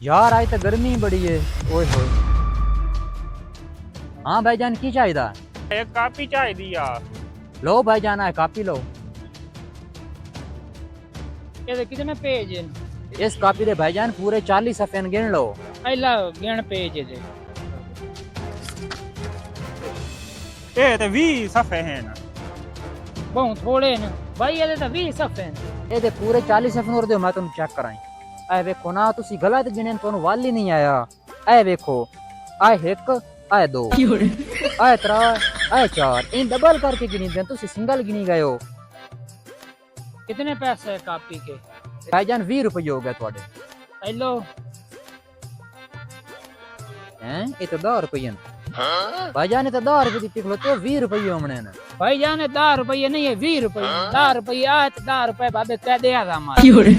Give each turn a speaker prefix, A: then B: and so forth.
A: यार आज तो गर्मी बड़ी है। ओए होए। हाँ भाईजान की चाहिए?
B: एक कापी चाहिए यार।
A: लो भाईजान है कापी लो।
C: ये कितने पेज हैं?
A: इस कापी दे भाईजान पूरे 40 सफ़े गिन लो।
C: पहला गिन पेज दे।
B: ये तो 20 सफ़े हैं ना।
C: बहुत थोड़े न भाई, ये तो 20 सफ़े हैं।
A: ये दे पूरे 40 सफ़े और दे मैं तुम चेक कराई। ऐ देखो ना तुसी गलत गिने तो वाल ही नहीं आया। ऐ देखो ऐ एक ऐ दो ऐ त्रा ऐ चार इन डबल करके गिनी दे तुसी सिंगल गिनी गए हो।
C: कितने पैसे है कापी के?
A: भाईजान 20 रुपये हो गए थोड़े।
C: हेलो
A: हैं ये तो 10 रुपये भाईजान, ये तो 10 रुपये दी खलो तो 20 रुपये हमने ने।
C: भाई जाने 10 रुपये नहीं है, 20 रुपये। 10 रुपये आए तो 10 रुपये बाबे कह दिया था हमारे।